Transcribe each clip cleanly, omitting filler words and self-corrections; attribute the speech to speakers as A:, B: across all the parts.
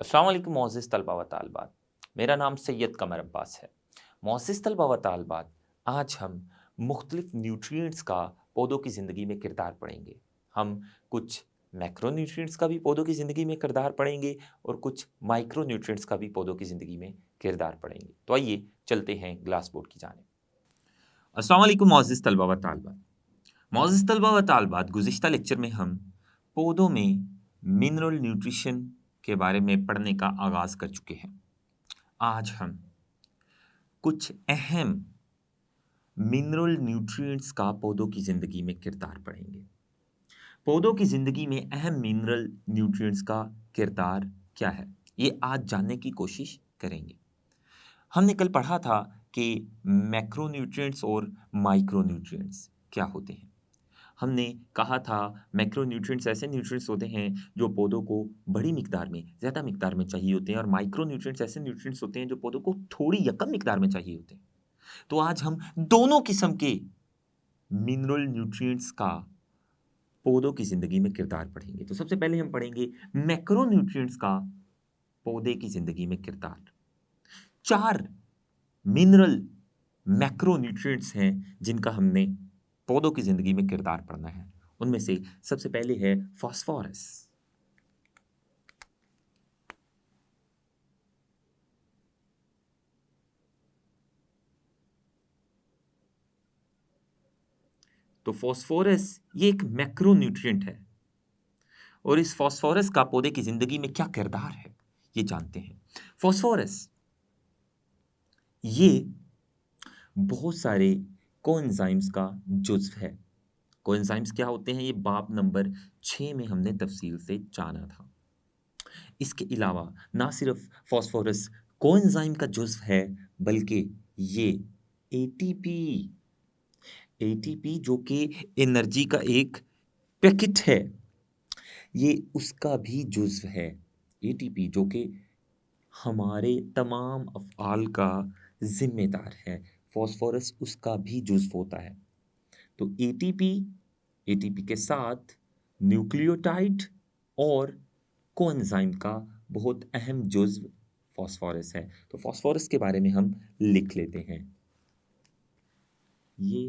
A: अस्सलाम वालेकुम मोअज़्ज़िज़ तलबा व तालिबात। मेरा नाम सैयद कमर अब्बास है। मोअज़्ज़िज़ तलबा व तालिबात, आज हम मुख्तलिफ़ न्यूट्रिएंट्स का पौधों की ज़िंदगी में किरदार पढ़ेंगे। हम कुछ मैक्रो न्यूट्रिएंट्स का भी पौधों की ज़िंदगी में किरदार पढ़ेंगे और कुछ माइक्रो न्यूट्रिएंट्स का भी पौधों की ज़िंदगी में किरदार पढ़ेंगे। तो आइए चलते हैं ग्लास बोर्ड की जानिब। अस्सलाम वालेकुम मोअज़्ज़िज़ तलबा व तालिबात। मोअज़्ज़िज़ तलबा व तालिबात, गुज़िश्ता लेक्चर में हम पौधों में मिनरल न्यूट्रिशन के बारे में पढ़ने का आगाज़ कर चुके हैं। आज हम कुछ अहम मिनरल न्यूट्रिएंट्स का पौधों की ज़िंदगी में किरदार पढ़ेंगे। पौधों की ज़िंदगी में अहम मिनरल न्यूट्रिएंट्स का किरदार क्या है, ये आज जानने की कोशिश करेंगे। हमने कल पढ़ा था कि मैक्रोन्यूट्रिएंट्स और माइक्रोन्यूट्रिएंट्स क्या होते हैं। हमने कहा था मैक्रोन्यूट्रिएंट्स ऐसे न्यूट्रिएंट्स होते हैं जो पौधों को बड़ी मिकदार में, ज़्यादा मिकदार में चाहिए होते हैं, और माइक्रोन्यूट्रिएंट्स ऐसे न्यूट्रिएंट्स होते हैं जो पौधों को थोड़ी या कम मिकदार में चाहिए होते हैं। तो आज हम दोनों किस्म के मिनरल न्यूट्रिएंट्स का पौधों की ज़िंदगी में किरदार पढ़ेंगे। तो सबसे पहले हम पढ़ेंगे मैक्रोन्यूट्रिएंट्स का पौधे की ज़िंदगी में किरदार। 4 मिनरल मैक्रोन्यूट्रिएंट्स हैं जिनका हमने पौधों की ज़िंदगी में किरदार पढ़ना है। उनमें से सबसे पहले है फास्फोरस। तो फास्फोरस ये एक मैक्रोन्यूट्रिएंट है और इस फास्फोरस का पौधे की ज़िंदगी में क्या किरदार है, ये जानते हैं। फास्फोरस ये बहुत सारे कोएंजाइम्स का जुज़्व है। कोएंजाइम्स क्या होते हैं, ये बाब नंबर 6 में हमने तफसील से जाना था। इसके अलावा ना सिर्फ फास्फोरस कोएंजाइम का जुज़्व है, बल्कि ये एटीपी एटीपी जो कि एनर्जी का एक पैकेट है, ये उसका भी जुज़्व है। एटीपी जो कि हमारे तमाम अफ़आल का ज़िम्मेदार है, फास्फोरस उसका भी जुज़्व होता है। तो एटीपी के साथ न्यूक्लियोटाइड और कोएंजाइम का बहुत अहम जुज़्व फास्फोरस है। तो फास्फोरस के बारे में हम लिख लेते हैं। ये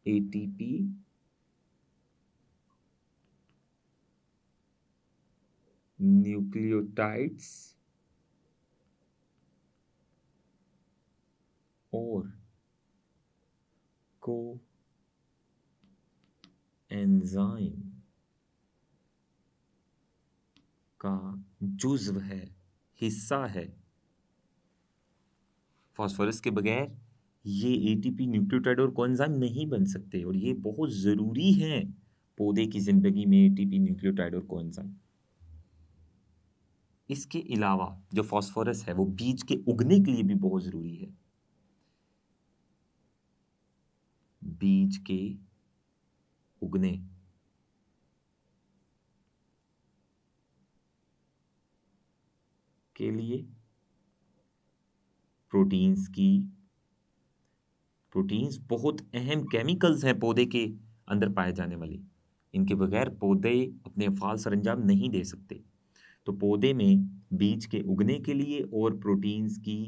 A: एटीपी न्यूक्लियोटाइड्स और कोएंजाइम का जुज़्व है, हिस्सा है। फास्फोरस के बगैर ये एटीपी न्यूक्लियोटाइड और कोएंजाइम नहीं बन सकते, और ये बहुत ज़रूरी है पौधे की ज़िंदगी में, एटीपी न्यूक्लियोटाइड और कोएंजाइम। इसके अलावा जो फास्फोरस है वो बीज के उगने के लिए भी बहुत ज़रूरी है। बीज के उगने के लिए प्रोटीन्स बहुत अहम केमिकल्स हैं पौधे के अंदर पाए जाने वाले। इनके बगैर पौधे अपने अफ़आल सरअंजाम नहीं दे सकते। तो पौधे में बीज के उगने के लिए और प्रोटीन्स की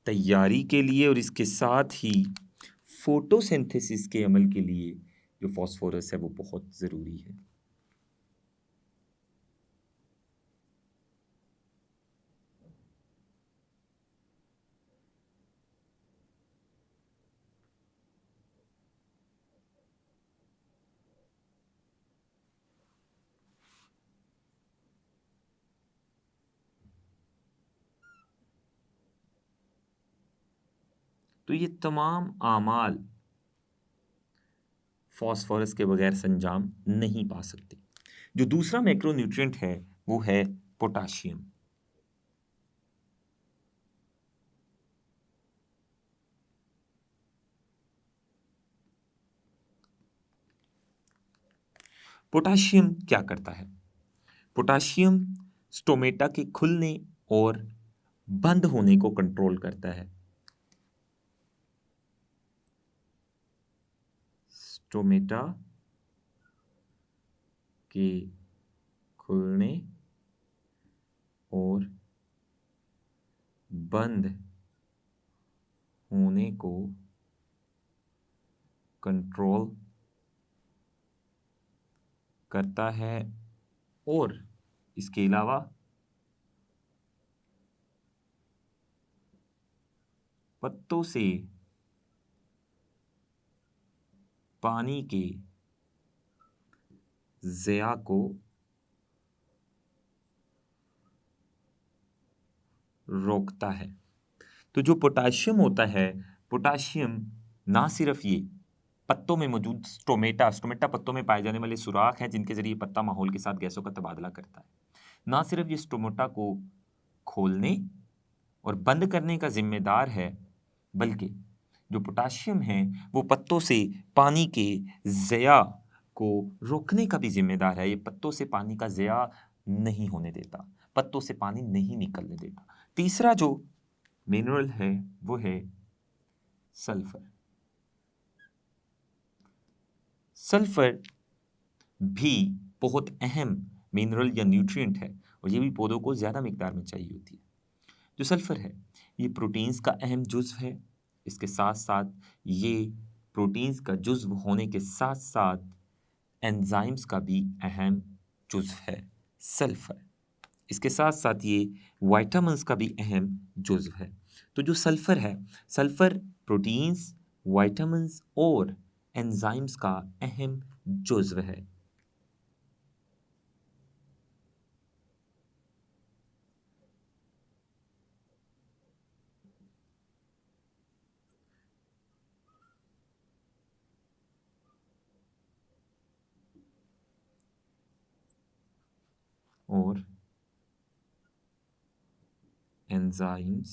A: तैयारी के लिए और इसके साथ ही फोटोसिंथेसिस के अमल के लिए जो फास्फोरस है वो बहुत ज़रूरी है। तो ये तमाम आमाल फास्फोरस के बगैर संजाम नहीं पा सकते। जो दूसरा मैक्रोन्यूट्रिएंट है वो है पोटाशियम। पोटाशियम क्या करता है? पोटाशियम स्टोमेटा के खुलने और बंद होने को कंट्रोल करता है। स्टोमेटा के खुलने और बंद होने को कंट्रोल करता है और इसके अलावा पत्तों से पानी के ज़या को रोकता है। तो जो पोटाशियम होता है, पोटाशियम ना सिर्फ ये पत्तों में मौजूद स्टोमेटा पत्तों में पाए जाने वाले सुराख हैं जिनके जरिए पत्ता माहौल के साथ गैसों का तबादला करता है, ना सिर्फ ये स्टोमेटा को खोलने और बंद करने का जिम्मेदार है, बल्कि जो पोटाशियम है वो पत्तों से पानी के ज़या को रोकने का भी जिम्मेदार है। ये पत्तों से पानी का ज़या नहीं होने देता, पत्तों से पानी नहीं निकलने देता। तीसरा जो मिनरल है वो है सल्फर। सल्फर भी बहुत अहम मिनरल या न्यूट्रिएंट है और ये भी पौधों को ज़्यादा मिकदार में चाहिए होती है। जो सल्फर है ये प्रोटीन्स का अहम जुज़्व है। इसके साथ साथ ये प्रोटीन्स का जुज़्व होने के साथ साथ एंजाइम्स का भी अहम जुज़्व है सल्फर। इसके साथ साथ ये वाइटामिन्स का भी अहम जुज़्व है। तो जो सल्फर है, सल्फर प्रोटीन्स, वाइटामिन्स और एंजाइम्स का अहम जुज़्व है। और एंजाइम्स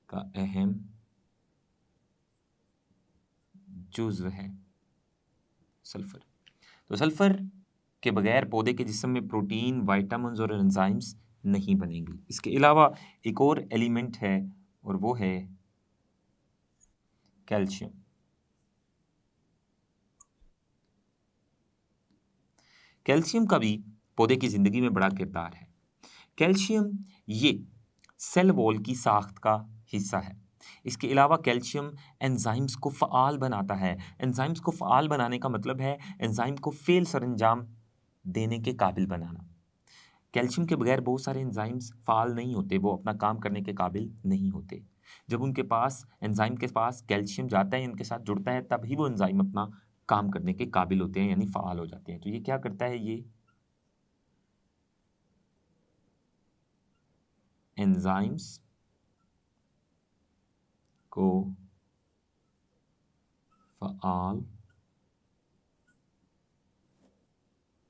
A: का अहम जुज़्व है सल्फर। तो सल्फर के बगैर पौधे के जिस्म में प्रोटीन, वाइटामिन्स और एंजाइम्स नहीं बनेंगे। इसके अलावा एक और एलिमेंट है और वो है कैल्शियम। कैल्शियम का भी पौधे की ज़िंदगी में बड़ा किरदार है। कैल्शियम ये सेल वॉल की साख्त का हिस्सा है। इसके अलावा कैल्शियम एंजाइम्स को फ़आल बनाता है। एंजाइम्स को फ़आल बनाने का मतलब है एंजाइम को फ़ेल सरंजाम देने के काबिल बनाना। कैल्शियम के बगैर बहुत सारे एंजाइम्स फ़ाल नहीं होते, वो अपना काम करने के काबिल नहीं होते। जब उनके पास एंजाइम के पास कैल्शियम जाता है, उनके साथ जुड़ता है, तभी वो एंजाइम अपना काम करने के काबिल होते हैं, यानी फ़आल हो जाते हैं। तो ये क्या करता है, ये एंजाइम्स को फ़आल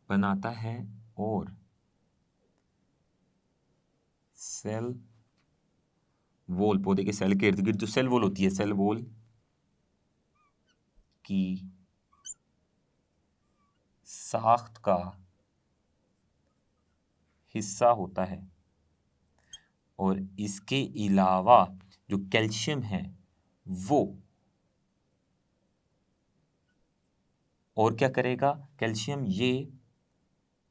A: बनाता है और सेल वॉल, पौधे के सेल के इर्द गिर्द जो सेल वॉल होती है, सेल वॉल की साख्त का हिस्सा होता है। और इसके अलावा जो कैल्शियम है वो और क्या करेगा, कैल्शियम ये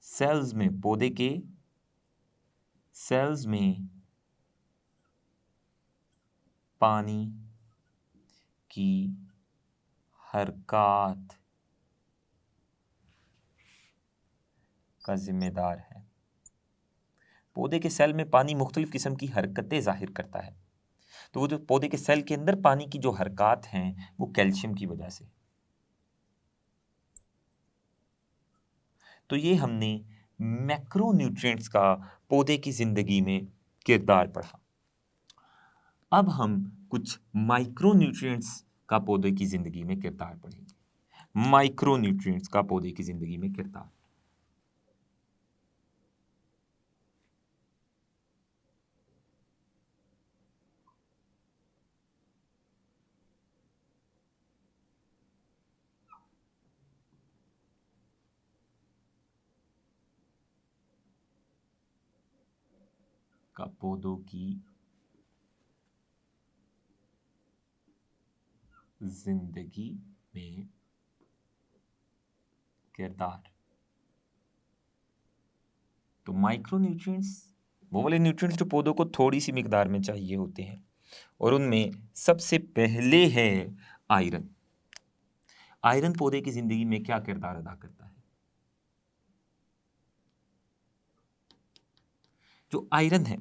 A: सेल्स में, पौधे के सेल्स में पानी की हरकत का जिम्मेदार है। पौधे के सेल में पानी मुख्तलिफ किस्म की हरकतें जाहिर करता है। तो वो जो पौधे के सेल के अंदर पानी की जो हरकत हैं वो कैल्शियम की वजह से। तो ये हमने मैक्रोन्यूट्रिएंट्स का पौधे की जिंदगी में किरदार पढ़ा। अब हम कुछ माइक्रोन्यूट्रिएंट्स का पौधे की जिंदगी में किरदार पढ़ेंगे। माइक्रोन्यूट्रिएंट्स का पौधे की जिंदगी में किरदार। का पौधों की जिंदगी में किरदार। तो माइक्रो न्यूट्रिएंट्स वो वाले न्यूट्रिएंट्स जो पौधों को थोड़ी सी मिकदार में चाहिए होते हैं, और उनमें सबसे पहले है आयरन। आयरन पौधे की जिंदगी में क्या किरदार अदा करता है? जो आयरन है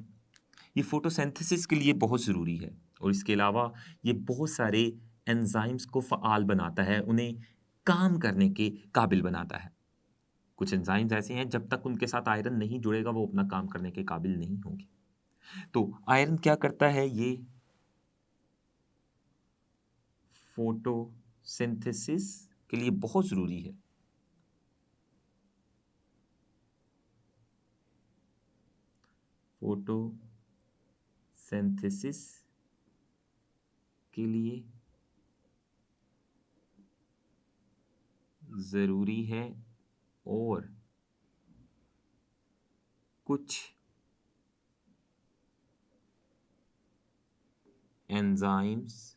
A: ये फोटोसिंथेसिस के लिए बहुत ज़रूरी है, और इसके अलावा ये बहुत सारे एंजाइम्स को फ़आल बनाता है, उन्हें काम करने के काबिल बनाता है। कुछ एंजाइम्स ऐसे हैं जब तक उनके साथ आयरन नहीं जुड़ेगा वो अपना काम करने के काबिल नहीं होंगे। तो आयरन क्या करता है? ये फोटोसिंथेसिस के लिए बहुत ज़रूरी है। फोटोसिंथेसिस के लिए ज़रूरी है, और कुछ एंजाइम्स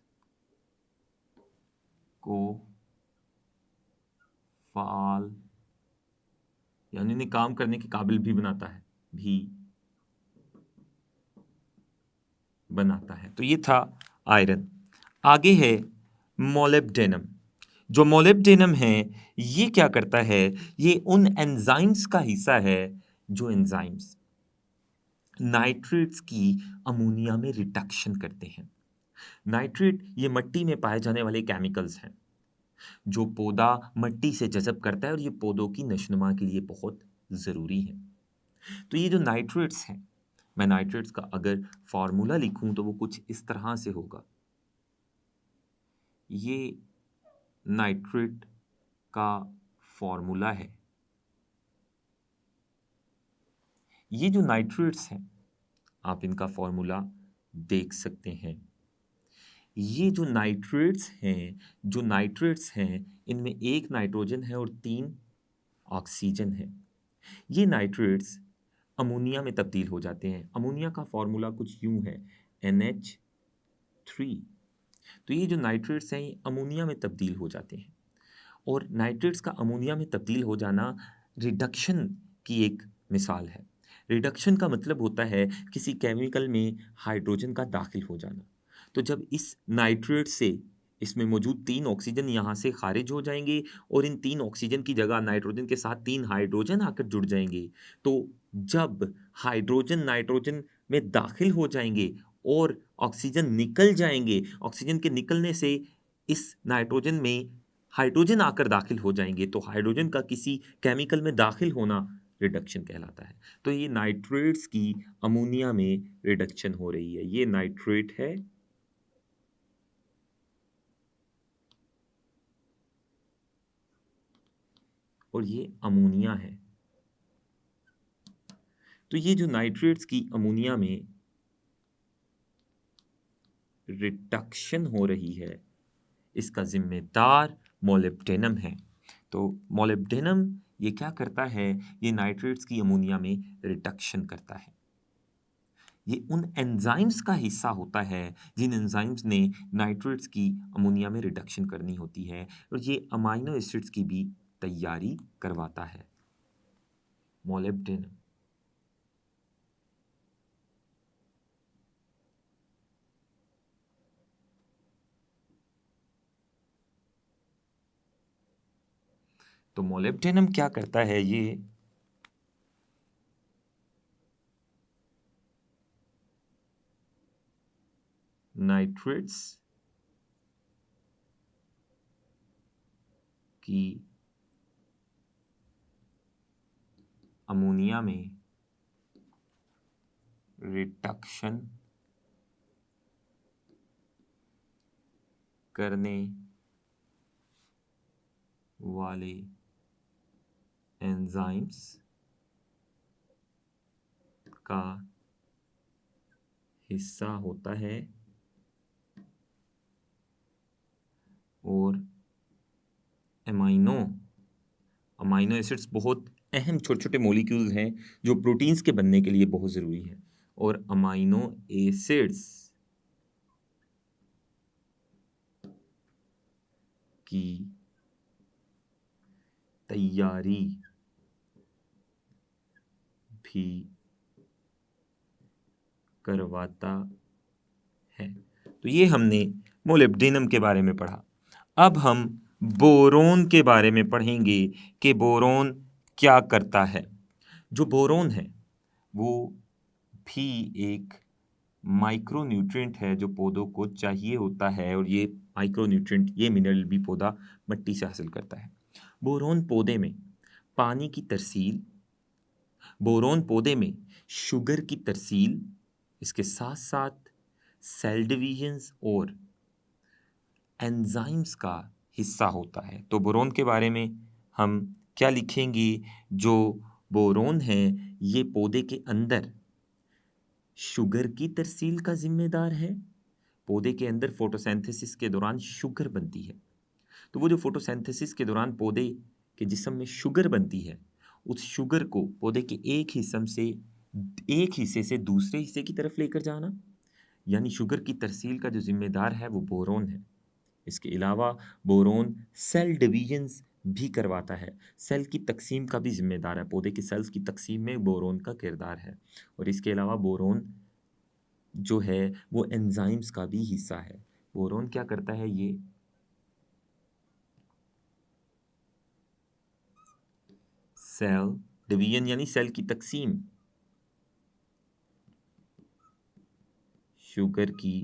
A: को फ़आल यानी उन्हें काम करने के काबिल भी बनाता है। तो ये था आयरन। आगे है मोलिब्डेनम। जो मोलिब्डेनम है ये क्या करता है? ये उन एंजाइम्स का हिस्सा है जो एंजाइम्स नाइट्रेट्स की अमोनिया में रिडक्शन करते हैं। नाइट्रेट ये मिट्टी में पाए जाने वाले केमिकल्स हैं जो पौधा मिट्टी से जज़ब करता है, और ये पौधों की नशोनुमा के लिए बहुत ज़रूरी है। तो ये जो नाइट्रेट्स हैं, मैं नाइट्रेट्स का अगर फॉर्मूला लिखूं तो वो कुछ इस तरह से होगा। ये नाइट्रेट का फॉर्मूला है। ये जो नाइट्रेट्स हैं आप इनका फॉर्मूला देख सकते हैं। ये जो नाइट्रेट्स हैं इनमें एक नाइट्रोजन है और 3 ऑक्सीजन है। ये नाइट्रेट्स अमोनिया में तब्दील हो जाते हैं। अमोनिया का फॉर्मूला कुछ यूं है, NH3। तो ये जो नाइट्रेट्स हैं ये अमोनिया में तब्दील हो जाते हैं, और नाइट्रेट्स का अमोनिया में तब्दील हो जाना रिडक्शन की एक मिसाल है। रिडक्शन का मतलब होता है किसी केमिकल में हाइड्रोजन का दाखिल हो जाना। तो जब इस नाइट्रेट से इसमें मौजूद 3 ऑक्सीजन यहाँ से खारिज हो जाएंगे, और इन 3 ऑक्सीजन की जगह नाइट्रोजन के साथ 3 हाइड्रोजन आकर जुड़ जाएंगे। तो जब हाइड्रोजन नाइट्रोजन में दाखिल हो जाएंगे और ऑक्सीजन निकल जाएंगे, ऑक्सीजन के निकलने से इस नाइट्रोजन में हाइड्रोजन आकर दाखिल हो जाएंगे, तो हाइड्रोजन का किसी केमिकल में दाखिल होना रिडक्शन कहलाता है। तो ये नाइट्रेट्स की अमोनिया में रिडक्शन हो रही है। ये नाइट्रेट है, और ये अमोनिया है। तो ये जो नाइट्रेट्स की अमोनिया में रिडक्शन हो रही है इसका जिम्मेदार मोलिब्डेनम है। तो मोलिब्डेनम ये क्या करता है? ये नाइट्रेट्स की अमोनिया में रिडक्शन करता है। ये उन एंजाइम्स का हिस्सा होता है जिन एंजाइम्स ने नाइट्रेट्स की अमोनिया में रिडक्शन करनी होती है, और ये अमाइनो एसिड्स की भी तैयारी करवाता है मोलिब्डेनम। तो मोलिब्डेनम क्या करता है? ये नाइट्रेट्स की अमोनिया में रिडक्शन करने वाले एंजाइम्स का हिस्सा होता है, और अमाइनो एसिड्स बहुत अहम छोटे छोटे मॉलिक्यूल्स हैं जो प्रोटीन्स के बनने के लिए बहुत ज़रूरी है, और अमाइनो एसिड्स की तैयारी भी करवाता है। तो ये हमने मोलिब्डेनम के बारे में पढ़ा। अब हम बोरोन के बारे में पढ़ेंगे कि बोरोन क्या करता है। जो बोरोन है वो भी एक माइक्रोन्यूट्रिएंट है जो पौधों को चाहिए होता है, और ये माइक्रोन्यूट्रिएंट, ये मिनरल भी पौधा मिट्टी से हासिल करता है। बोरोन पौधे में पानी की तरसील, बोरोन पौधे में शुगर की तरसील, इसके साथ साथ सेल डिवीजन्स और एंजाइम्स का हिस्सा होता है। तो बोरोन के बारे में हम क्या लिखेंगे? जो बोरोन है ये पौधे के अंदर शुगर की तरसील का जिम्मेदार है। पौधे के अंदर फोटोसिंथेसिस के दौरान शुगर बनती है। तो वो जो फोटोसिंथेसिस के दौरान पौधे के जिस्म में शुगर बनती है, उस शुगर को पौधे के एक हिस्से से दूसरे हिस्से की तरफ लेकर जाना, यानी शुगर की तरसील का जो जिम्मेदार है वो बोरोन है। इसके अलावा बोरोन सेल डिवीजन्स भी करवाता है। सेल की तकसीम का भी जिम्मेदार है। पौधे के सेल्स की तकसीम में बोरोन का किरदार है। और इसके अलावा बोरोन जो है वो एंजाइम्स का भी हिस्सा है। बोरोन क्या करता है? ये सेल डिवीजन यानी सेल की तकसीम, शुगर की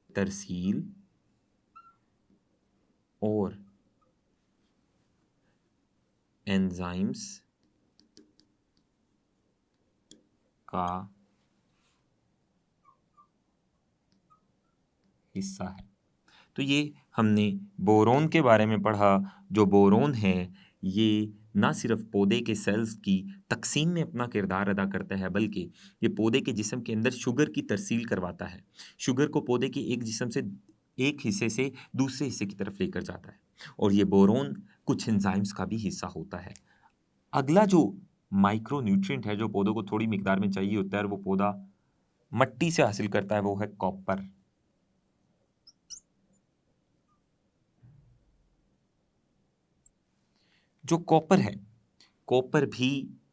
A: तरसील और एंजाइम्स का हिस्सा है। तो ये हमने बोरोन के बारे में पढ़ा। जो बोरोन है ये ना सिर्फ पौधे के सेल्स की तकसीम में अपना किरदार अदा करता है, बल्कि ये पौधे के जिस्म के अंदर शुगर की तरसील करवाता है। शुगर को पौधे के एक हिस्से से दूसरे हिस्से की तरफ लेकर जाता है। और ये बोरोन कुछ एंजाइम्स का भी हिस्सा होता है। अगला जो माइक्रो न्यूट्रिएंट है जो पौधों को थोड़ी मिकदार में चाहिए होता है और वो पौधा मट्टी से हासिल करता है, वो है कॉपर। जो कॉपर है, कॉपर भी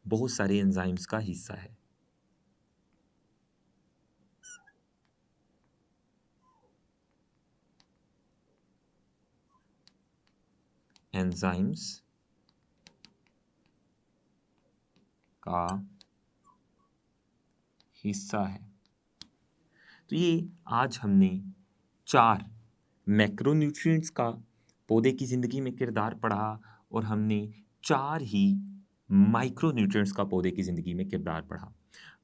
A: बहुत सारे एंजाइम्स का हिस्सा है। एंजाइम्स का हिस्सा है। तो ये आज हमने 4 मैक्रोन्यूट्रिएंट्स का पौधे की ज़िंदगी में किरदार पढ़ा, और हमने 4 ही माइक्रोन्यूट्रिएंट्स का पौधे की ज़िंदगी में किरदार पढ़ा।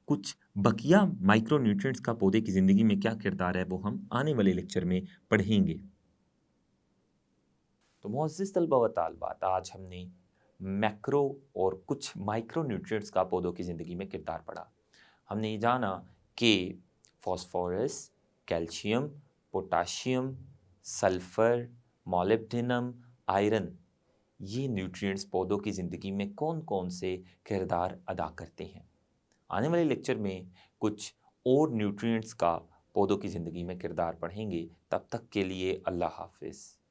A: कुछ बकिया माइक्रोन्यूट्रिएंट्स का पौधे की ज़िंदगी में क्या किरदार है वो हम आने वाले लेक्चर में पढ़ेंगे। तो मुअज़्ज़िज़ तलबा व तालिबात, आज हमने मैक्रो और कुछ माइक्रोन्यूट्रिएंट्स का पौधों की ज़िंदगी में किरदार पढ़ा। हमने ये जाना कि phosphorus, calcium, potassium, sulphur, molybdenum, iron, ये न्यूट्रिएंट्स पौधों की ज़िंदगी में कौन-कौन से किरदार अदा करते हैं। आने वाले लेक्चर में कुछ और न्यूट्रिएंट्स का पौधों की ज़िंदगी में किरदार पढ़ेंगे। तब तक के लिए अल्लाह हाफ़िज़।